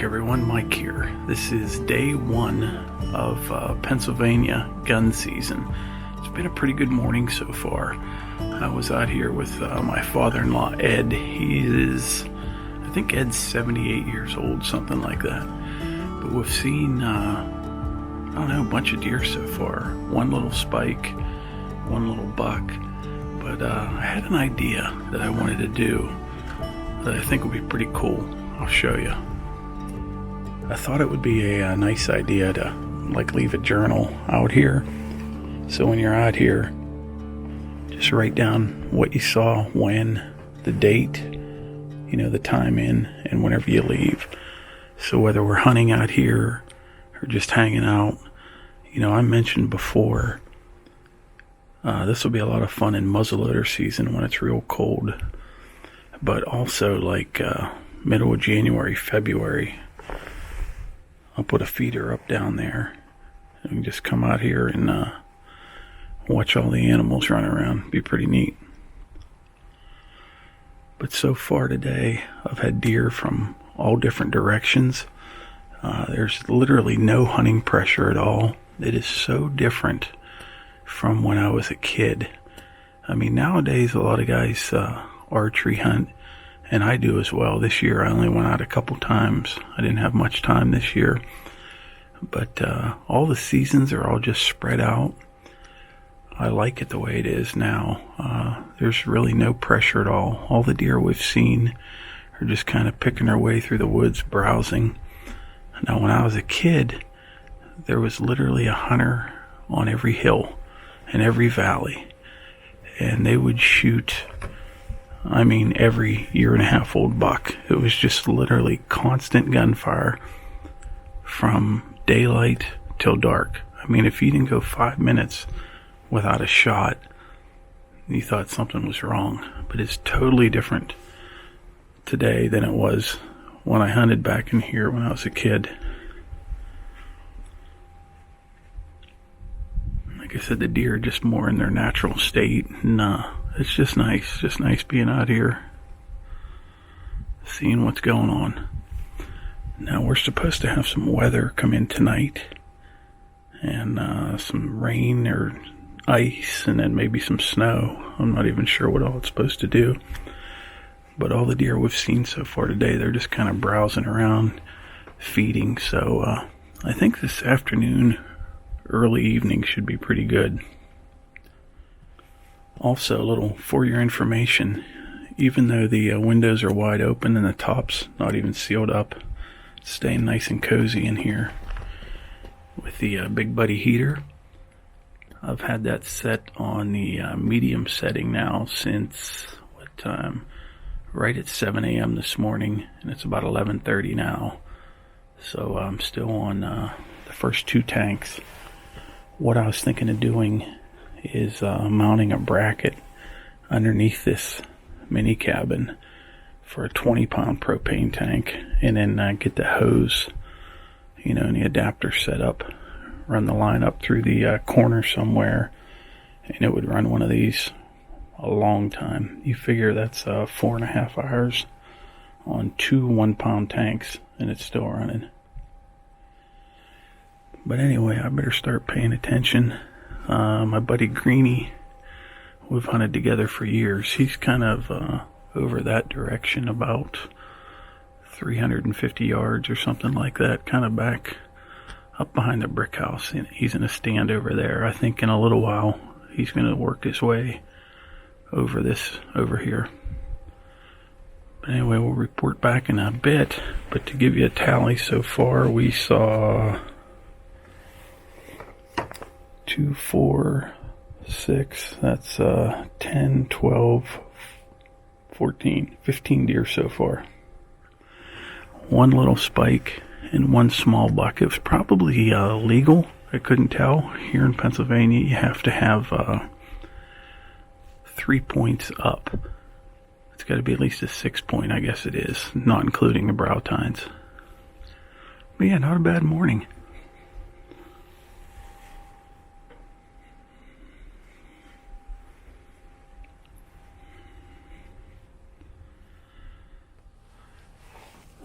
Everyone, Mike here. This is day one of Pennsylvania gun season. It's been a pretty good morning so far. I was out here with my father-in-law Ed. I think Ed's 78 years old, something like that. But we've seen, I don't know, a bunch of deer so far. One little spike, one little buck. But I had an idea that I wanted to do that I think would be pretty cool. I'll show you. I thought it would be a nice idea to leave a journal out here. So when you're out here, just write down what you saw, when, the date, the time in, and whenever you leave. So whether we're hunting out here or just hanging out, I mentioned before, this will be a lot of fun in muzzleloader season when it's real cold. But also middle of January, February, I'll put a feeder up down there and just come out here and watch all the animals run around. Be pretty neat. But so far today, I've had deer from all different directions. There's literally no hunting pressure at all. It is so different from when I was a kid. I mean, nowadays a lot of guys archery hunt, and I do as well. This year I only went out a couple times. I didn't have much time this year. But all the seasons are all just spread out. I like it the way it is now. There's really no pressure at all. All the deer we've seen are just kind of picking their way through the woods, browsing. Now when I was a kid, there was literally a hunter on every hill and every valley. And they would shoot, every year-and-a-half-old buck. It was just literally constant gunfire from daylight till dark. If you didn't go 5 minutes without a shot, you thought something was wrong. But it's totally different today than it was when I hunted back in here when I was a kid. Like I said, the deer are just more in their natural state. It's just nice being out here, seeing what's going on. Now we're supposed to have some weather come in tonight, and some rain or ice, and then maybe some snow. I'm not even sure what all it's supposed to do. But all the deer we've seen so far today, they're just kind of browsing around, feeding. So I think this afternoon, early evening should be pretty good. Also, a little for your information, even though the windows are wide open and the top's not even sealed up, it's staying nice and cozy in here with the Big Buddy heater. I've had that set on the medium setting now since, what time? Right at 7 a.m. this morning, and it's about 11:30 now. So I'm still on the first 2 tanks. What I was thinking of doing is mounting a bracket underneath this mini cabin for a 20-pound propane tank, and then get the hose, you know, and the adapter set up, run the line up through the corner somewhere, and it would run one of these a long time. You figure that's 4.5 hours on 2 1-pound tanks, and it's still running. But anyway, I better start paying attention. My buddy Greenie, we've hunted together for years. He's kind of over that direction, about 350 yards or something like that, kind of back up behind the brick house. And he's in a stand over there. I think in a little while he's going to work his way over here. But anyway, we'll report back in a bit. But to give you a tally so far, we saw 2, 4, 6, that's 10, 12, 14, 15 deer so far. 1 little spike and 1 small buck. It was probably legal. I couldn't tell. Here in Pennsylvania, you have to have 3 points up. It's got to be at least a 6 point, I guess it is, not including the brow tines. But yeah, not a bad morning.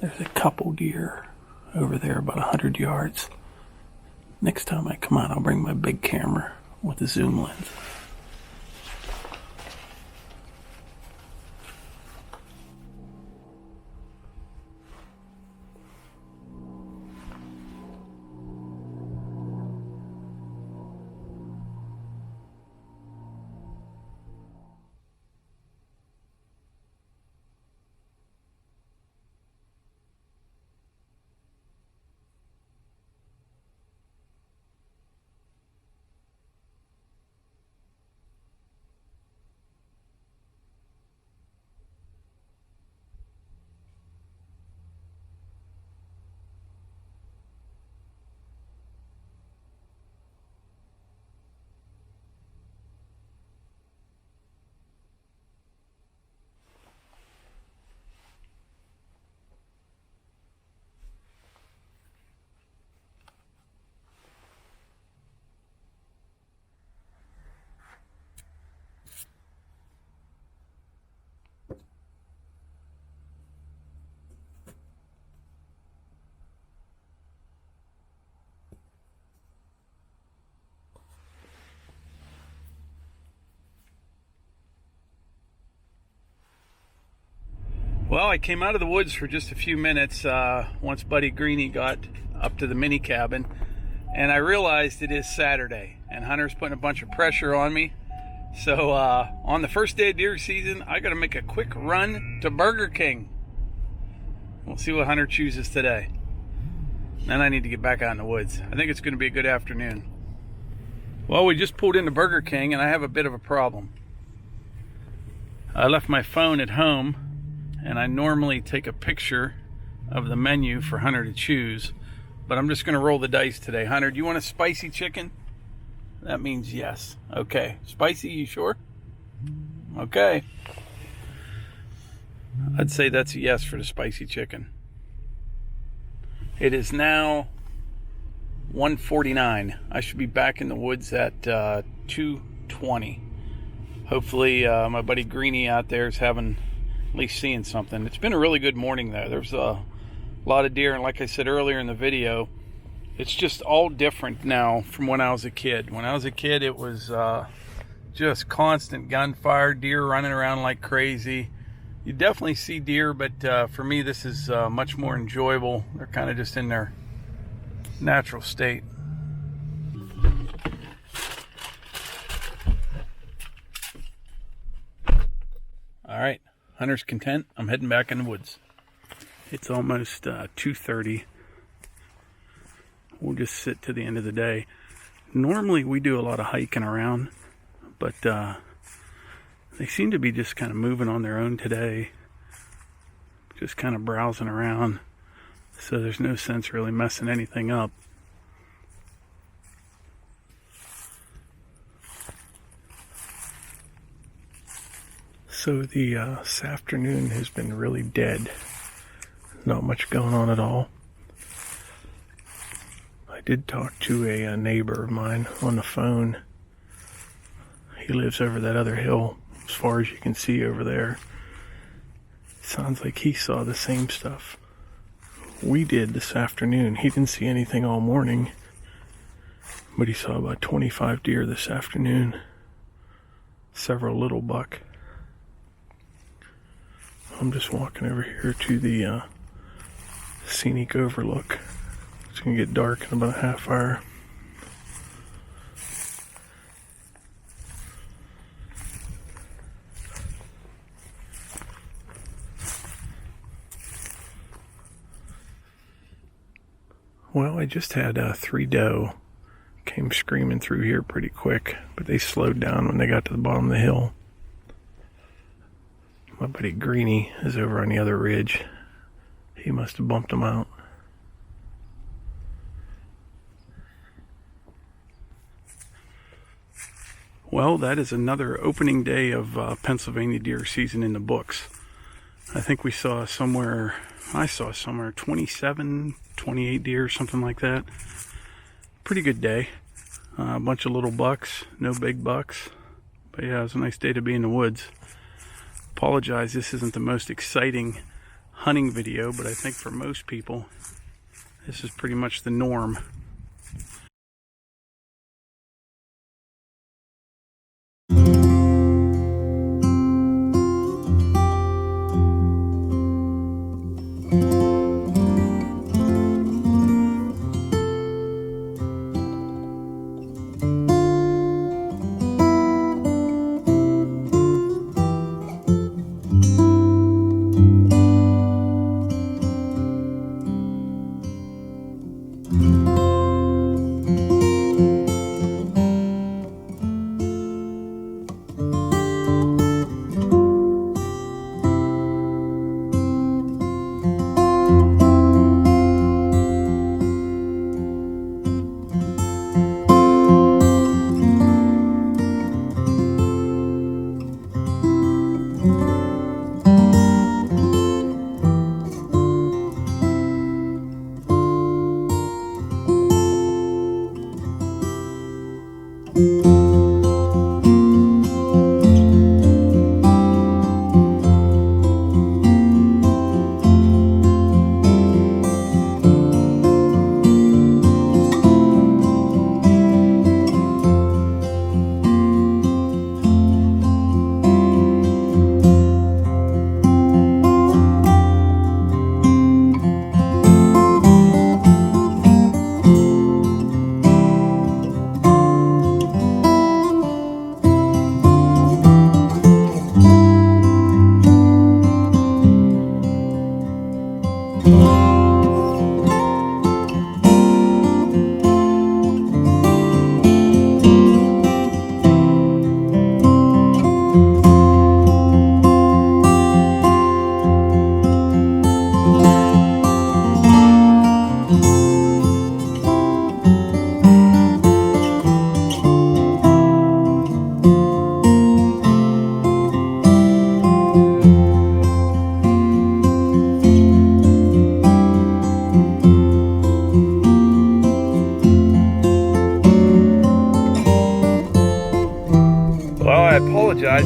There's a couple deer over there about 100 yards. Next time I come out, I'll bring my big camera with a zoom lens. Well, I came out of the woods for just a few minutes once Buddy Greenie got up to the mini cabin, and I realized it is Saturday and Hunter's putting a bunch of pressure on me. So on the first day of deer season, I got to make a quick run to Burger King. We'll see what Hunter chooses today. Then I need to get back out in the woods. I think it's going to be a good afternoon. Well, we just pulled into Burger King and I have a bit of a problem. I left my phone at home, and I normally take a picture of the menu for Hunter to choose, but I'm just going to roll the dice today. Hunter, do you want a spicy chicken? That means yes. Okay. Spicy, you sure? Okay. I'd say that's a yes for the spicy chicken. It is now 1:49. I should be back in the woods at 2:20. Hopefully my buddy Greenie out there is having, at least seeing something. It's been a really good morning though. There's a lot of deer, and like I said earlier in the video, it's just all different now from when I was a kid. When I was a kid, it was just constant gunfire, deer running around like crazy. You definitely see deer, but for me this is much more enjoyable. They're kind of just in their natural state. All right, hunter's content. I'm heading back in the woods. It's almost 2:30. We'll just sit to the end of the day. Normally we do a lot of hiking around, but they seem to be just kind of moving on their own today. Just kind of browsing around. So there's no sense really messing anything up. So this afternoon has been really dead. Not much going on at all. I did talk to a neighbor of mine on the phone. He lives over that other hill, as far as you can see over there. Sounds like he saw the same stuff we did this afternoon. He didn't see anything all morning, but he saw about 25 deer this afternoon. Several little buck. I'm just walking over here to the scenic overlook. It's going to get dark in about a half hour. Well, I just had 3 doe. Came screaming through here pretty quick, but they slowed down when they got to the bottom of the hill. My buddy Greenie is over on the other ridge. He must have bumped them out. Well, that is another opening day of Pennsylvania deer season in the books. I think we saw somewhere, I saw somewhere 27, 28 deer, something like that. Pretty good day. A bunch of little bucks, no big bucks. But yeah, it was a nice day to be in the woods. Apologize, this isn't the most exciting hunting video, but I think for most people, this is pretty much the norm.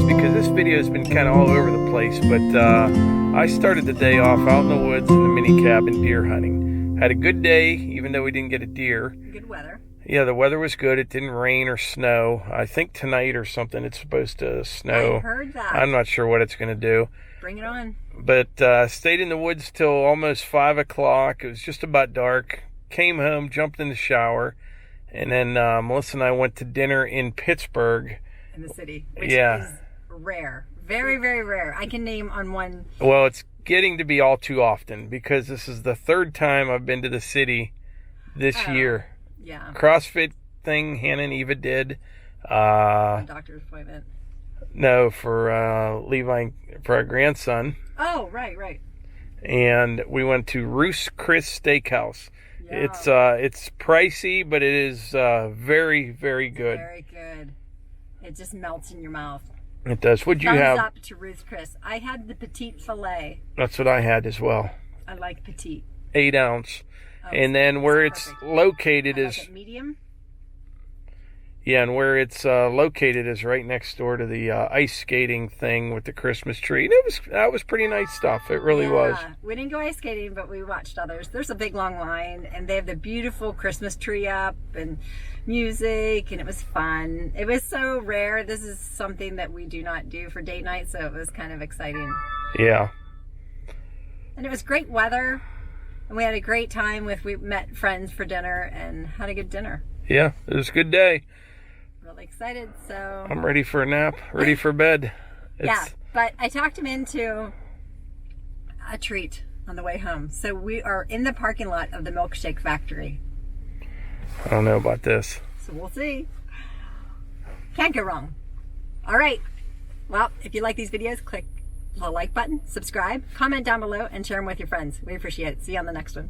Because this video has been kind of all over the place, but I started the day off out in the woods in the mini cabin deer hunting. Had a good day, even though we didn't get a deer. Good weather. Yeah, the weather was good. It didn't rain or snow. I think tonight or something it's supposed to snow. I heard that. I'm not sure what it's going to do. Bring it on. But stayed in the woods till almost 5 o'clock. It was just about dark. Came home, jumped in the shower, and then Melissa and I went to dinner in Pittsburgh. In the city, which is rare, Very, very rare. I can name on one. Well, it's getting to be all too often because this is the third time I've been to the city this year. Yeah. CrossFit thing Hannah and Eva did. Doctor's appointment. No, for Levi, for our grandson. Oh, right. And we went to Ruth's Chris Steakhouse. Yeah. It's pricey, but it is very, very good. Very good. It just melts in your mouth. It does. What'd you have? Thumbs up to Ruth's Chris. I had the petite filet. That's what I had as well. I like petite. 8 ounce. Oh, And then where it's perfect. located I is like it medium. yeah, and where it's located is right next door to the ice skating thing with the Christmas tree. And that was pretty nice stuff. It really was. We didn't go ice skating, but we watched others. There's a big long line, and they have the beautiful Christmas tree up and music, and it was fun. It was so rare. This is something that we do not do for date night, so it was kind of exciting. Yeah. And it was great weather, and we had a great time. We met friends for dinner and had a good dinner. Yeah, it was a good day. Really excited, so I'm ready for a nap, ready for bed. yeah, but I talked him into a treat on the way home. So we are in the parking lot of the milkshake factory. I don't know about this. So we'll see. Can't go wrong. All right. Well, if you like these videos, click the like button, subscribe, comment down below, and share them with your friends. We appreciate it. See you on the next one.